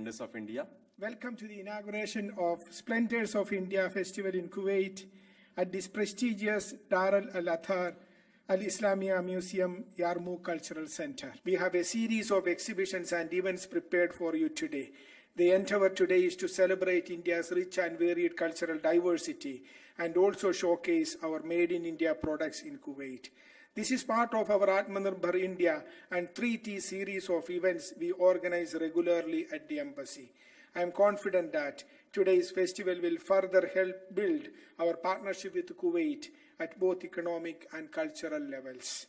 Splendors of India. Welcome to the inauguration of Splendors of India Festival in Kuwait at this prestigious Dar al-Athar Al-Islamia Museum Yarmouk Cultural Center. We have a series of exhibitions and events prepared for you today. The endeavor today is to celebrate India's rich and varied cultural diversity and also showcase our Made in India products in Kuwait. This is part of our Atmanirbhar India and 3T series of events we organize regularly at the embassy. I am confident that today's festival will further help build our partnership with Kuwait at both economic and cultural levels.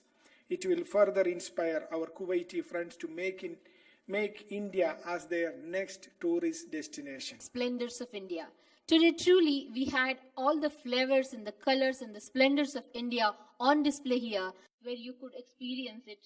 It will further inspire our Kuwaiti friends to make India as their next tourist destination. Splendors of India. Today, truly, we had all the flavors and the colors and the splendors of India on display here, where you could experience it.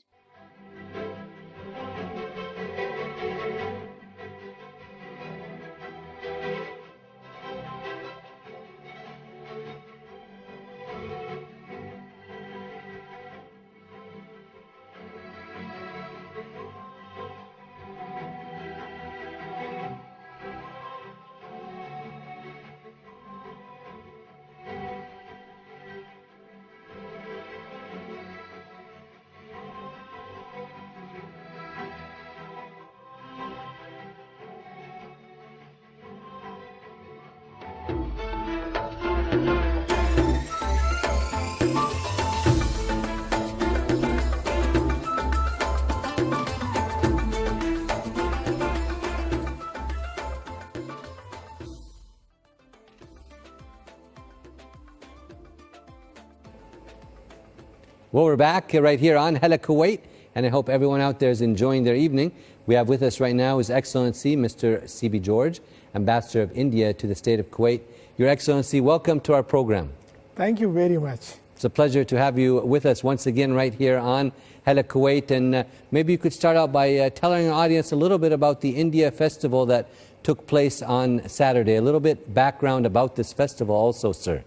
Well, we're back right here on Hala Kuwait, and I hope everyone out there is enjoying their evening. We have with us right now His Excellency Mr. Sibi George, Ambassador of India to the State of Kuwait. Your Excellency, welcome to our program. Thank you very much. It's a pleasure to have you with us once again right here on Hala Kuwait. And maybe you could start out by telling our audience a little bit about the India Festival that took place on Saturday. A little bit background about this festival also, sir.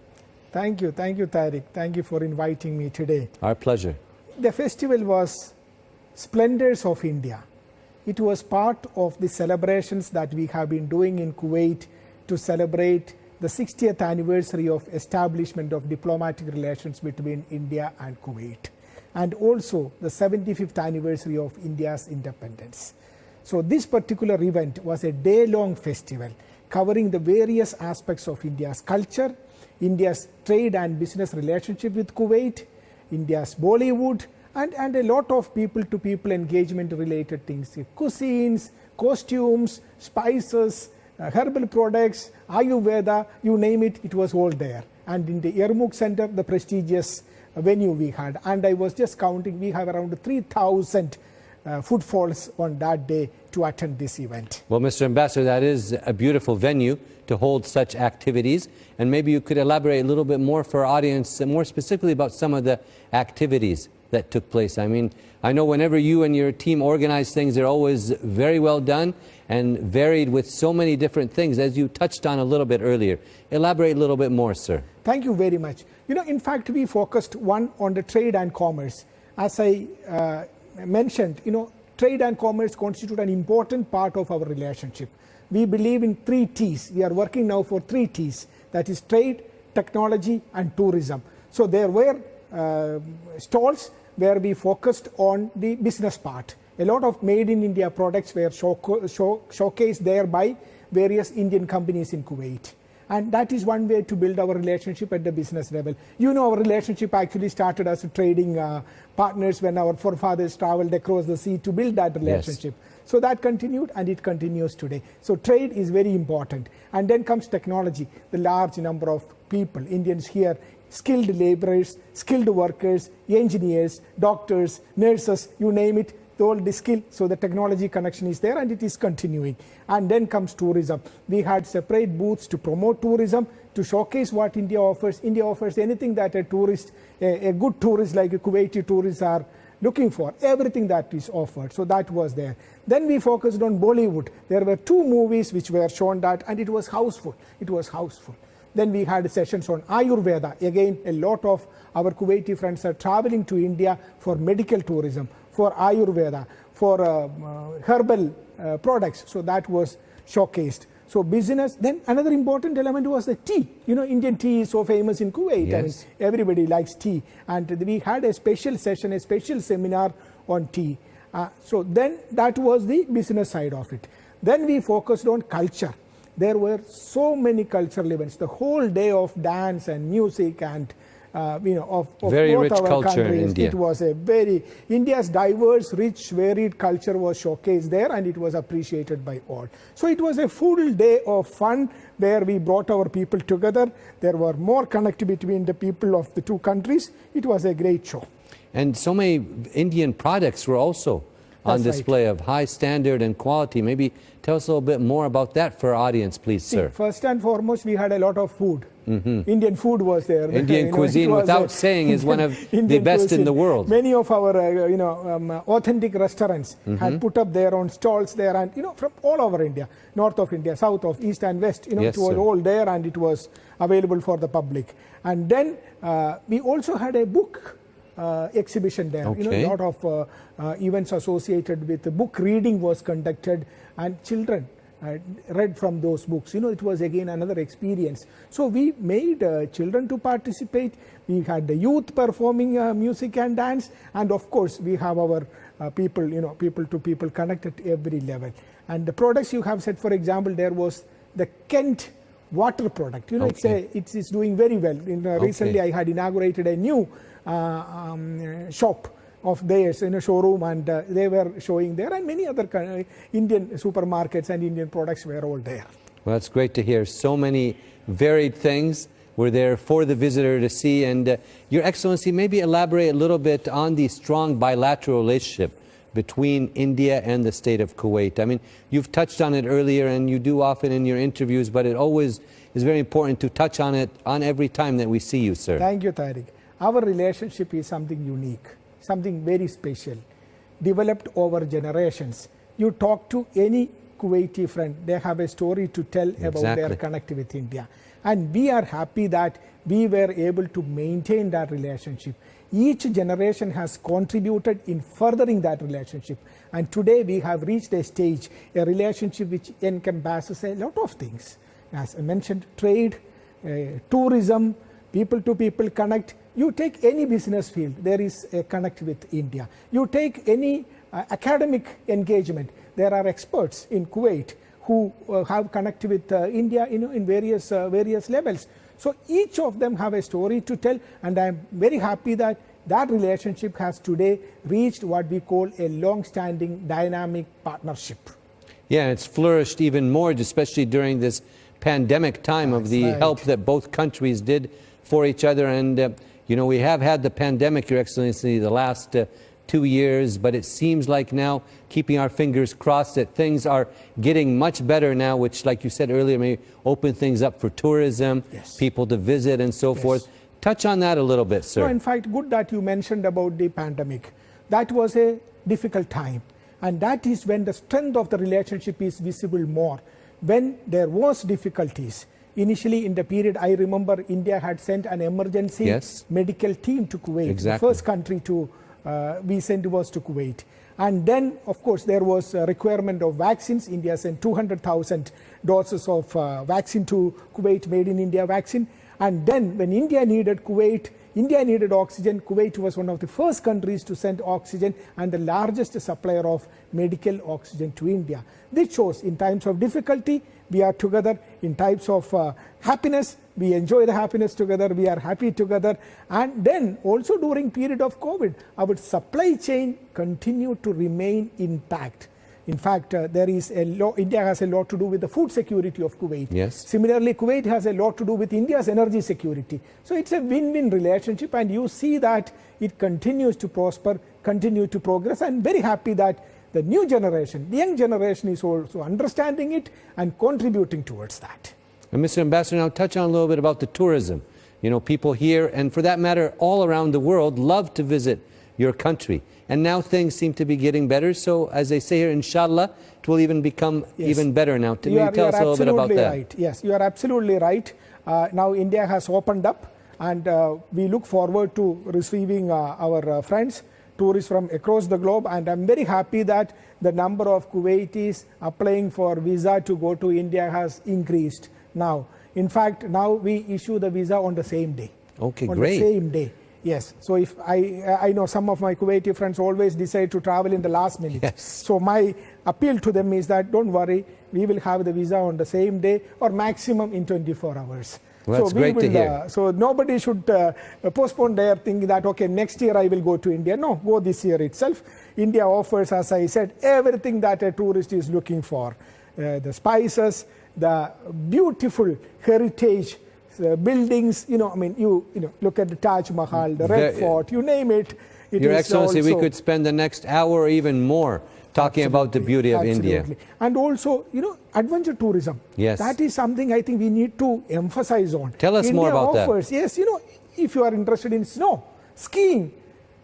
Thank you, Tariq. Thank you for inviting me today. Our pleasure. The festival was Splendors of India. It was part of the celebrations that we have been doing in Kuwait to celebrate the 60th anniversary of establishment of diplomatic relations between India and Kuwait, and also the 75th anniversary of India's independence. So this particular event was a day-long festival covering the various aspects of India's culture, India's trade and business relationship with Kuwait, India's Bollywood, and a lot of people-to-people engagement related things, cuisines, costumes, spices, herbal products, Ayurveda, you name it, it was all there. And in the Yarmouk Center, the prestigious venue we had, and I was just counting, we have around 3,000 footfalls on that day to attend this event. Well, Mr. Ambassador, that is a beautiful venue to hold such activities, and maybe you could elaborate a little bit more for our audience, more specifically about some of the activities that took place. I mean, I know whenever you and your team organize things, they're always very well done and varied with so many different things, as you touched on a little bit earlier. Elaborate a little bit more, sir. Thank you very much. You know, in fact, we focused one on the trade and commerce. As I mentioned, you know, trade and commerce constitute an important part of our relationship. We believe in 3 T's. We are working now for 3 T's. That is trade, technology, and tourism. So there were stalls where we focused on the business part. A lot of made in India products were showcased there by various Indian companies in Kuwait. And that is one way to build our relationship at the business level. You know, our relationship actually started as trading partners when our forefathers traveled across the sea to build that relationship. Yes. So that continued, and it continues today. So trade is very important. And then comes technology, the large number of people, Indians here, skilled laborers, skilled workers, engineers, doctors, nurses, you name it, all the skill. So the technology connection is there, and it is continuing. And then comes tourism. We had separate booths to promote tourism, to showcase what India offers. India offers anything that a tourist, a good tourist like a Kuwaiti tourists are looking for, everything that is offered. So that was there. Then we focused on Bollywood. There were 2 movies which were shown that, and it was houseful. It was houseful. Then we had sessions on Ayurveda. Again, a lot of our Kuwaiti friends are traveling to India for medical tourism, for Ayurveda, for herbal products. So that was showcased. So business, then another important element was the tea. You know, Indian tea is so famous in Kuwait. Yes. I mean, everybody likes tea. And we had a special session, a special seminar on tea. So then that was the business side of it. Then we focused on culture. There were so many cultural events, the whole day of dance and music and of very both rich our culture countries. in India. It was a very, India's diverse, rich, varied culture was showcased there, and it was appreciated by all. So it was a full day of fun where we brought our people together. There were more connectivity between the people of the two countries. It was a great show. And so many Indian products were also on That's display of high standard and quality. Maybe tell us a little bit more about that for our audience, please, sir. First and foremost, we had a lot of food. Indian food was there. Indian cuisine, without saying, is one of the best in the world. Many of our, authentic restaurants had put up their own stalls there, and from all over India, north of India, south of, east and west. Yes, it was sir. all there, and it was available for the public. And then we also had a book exhibition there. Okay. A lot of events associated with the book reading was conducted, and children read from those books. It was again another experience. So we made children to participate. We had the youth performing music and dance, and of course we have our people, people to people connect at every level. And the products you have said, for example, there was the Kent water product. Okay. It's doing very well. Recently I had inaugurated a new shop of theirs in a showroom, and they were showing there, and many other Indian supermarkets and Indian products were all there. Well, that's great to hear. So many varied things were there for the visitor to see. And Your Excellency, maybe elaborate a little bit on the strong bilateral relationship between India and the state of Kuwait. I mean, you've touched on it earlier, and you do often in your interviews, but it always is very important to touch on it on every time that we see you, sir. Thank you, Tariq. Our relationship is something unique, something very special, developed over generations. You talk to any Kuwaiti friend, they have a story to tell about their connectivity with India. And we are happy that we were able to maintain that relationship. Each generation has contributed in furthering that relationship. And today we have reached a stage, a relationship which encompasses a lot of things. As I mentioned, trade, tourism, people to people connect. You take any business field, there is a connect with India. You take any academic engagement, there are experts in Kuwait who have connected with India in various levels. So each of them have a story to tell, and I am very happy that that relationship has today reached what we call a long-standing dynamic partnership. Yeah, it's flourished even more, especially during this pandemic time of the help that both countries did for each other. And we have had the pandemic, Your Excellency, the last 2 years, but it seems like now, keeping our fingers crossed, that things are getting much better now, which, like you said earlier, may open things up for tourism, people to visit and so forth. Touch on that a little bit, sir. No, in fact, good that you mentioned about the pandemic. That was a difficult time, and that is when the strength of the relationship is visible more. When there was difficulties, initially in the period, I remember India had sent an emergency medical team to Kuwait. Exactly. The first country we sent was to Kuwait. And then, of course, there was a requirement of vaccines. India sent 200,000 doses of vaccine to Kuwait, made in India vaccine. And then when India needed oxygen, Kuwait was one of the first countries to send oxygen and the largest supplier of medical oxygen to India. This shows in times of difficulty, we are together. In times of happiness, we enjoy the happiness together, we are happy together. And then also during period of COVID, our supply chain continued to remain intact. In fact, India has a lot to do with the food security of Kuwait. Yes. Similarly, Kuwait has a lot to do with India's energy security. So it's a win-win relationship, and you see that it continues to prosper, continue to progress. I'm very happy that the new generation, the young generation, is also understanding it and contributing towards that. And Mr. Ambassador, now touch on a little bit about the tourism. People here, and for that matter, all around the world, love to visit your country. And now things seem to be getting better. So as they say here, inshallah, it will even become even better now. Tell us a little bit about that. Right. Yes, you are absolutely right. Now India has opened up, and we look forward to receiving our friends tourists from across the globe, and I'm very happy that the number of Kuwaitis applying for visa to go to India has increased now. In fact, now we issue the visa on the same day. Okay, on great. the same day. Yes. So if I know some of my Kuwaiti friends always decide to travel in the last minute. Yes. So my appeal to them is that don't worry, we will have the visa on the same day or maximum in 24 hours. Well, that's so great to hear. So nobody should postpone their thinking that, okay, next year I will go to India. No, go this year itself. India offers, as I said, everything that a tourist is looking for. The spices, the beautiful heritage buildings, I mean, you look at the Taj Mahal, the Red Fort, you name it. Your Excellency, we could spend the next hour or even more talking about the beauty of India. And also, adventure tourism. Yes. That is something I think we need to emphasize on. Tell us more about that. Yes, if you are interested in snow, skiing,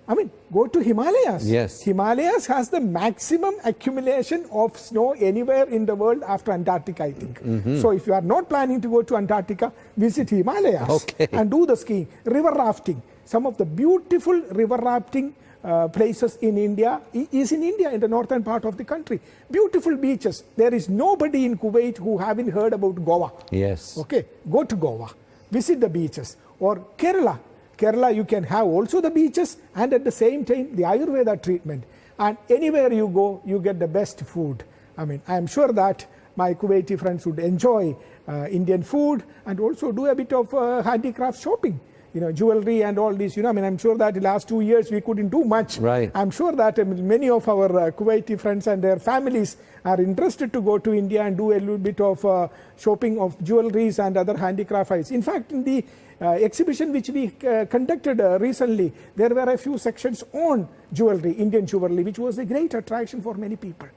I mean, go to Himalayas. Yes. Himalayas has the maximum accumulation of snow anywhere in the world after Antarctica, I think. So if you are not planning to go to Antarctica, visit Himalayas and do the skiing. River rafting. Some of the beautiful river rafting places in India is in India, in the northern part of the country. Beautiful beaches. There is nobody in Kuwait who haven't heard about Goa. Yes. Okay, go to Goa. Visit the beaches. Or Kerala. Kerala, you can have also the beaches and at the same time the Ayurveda treatment. And anywhere you go, you get the best food. I mean, I am sure that my Kuwaiti friends would enjoy Indian food and also do a bit of handicraft shopping. Jewelry and all this, I mean, I'm sure that the last 2 years we couldn't do much. Right. I'm sure that many of our Kuwaiti friends and their families are interested to go to India and do a little bit of shopping of jewelries and other handicraft items. In fact, in the exhibition which we conducted recently, there were a few sections on jewelry, Indian jewelry, which was a great attraction for many people.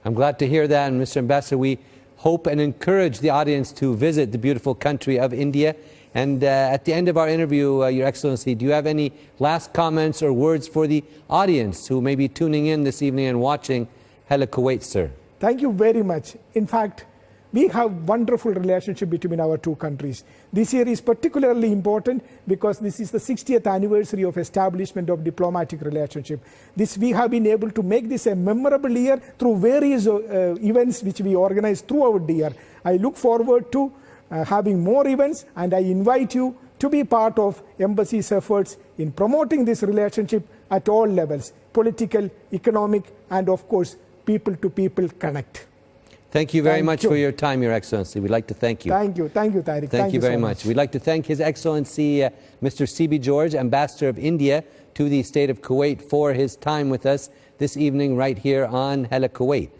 I'm glad to hear that. And Mr. Ambassador, we hope and encourage the audience to visit the beautiful country of India. And at the end of our interview, Your Excellency, do you have any last comments or words for the audience who may be tuning in this evening and watching Hala Kuwait, sir? Thank you very much. In fact, we have wonderful relationship between our two countries. This year is particularly important because this is the 60th anniversary of establishment of diplomatic relationship. We have been able to make this a memorable year through various events which we organize throughout the year. I look forward to having more events, and I invite you to be part of Embassy's efforts in promoting this relationship at all levels, political, economic, and of course, people-to-people connect. Thank you very much for your time, Your Excellency. We'd like to thank you. Thank you, Tariq. Thank you very much. We'd like to thank His Excellency Mr. Sibi George, Ambassador of India to the State of Kuwait, for his time with us this evening right here on Hala Kuwait.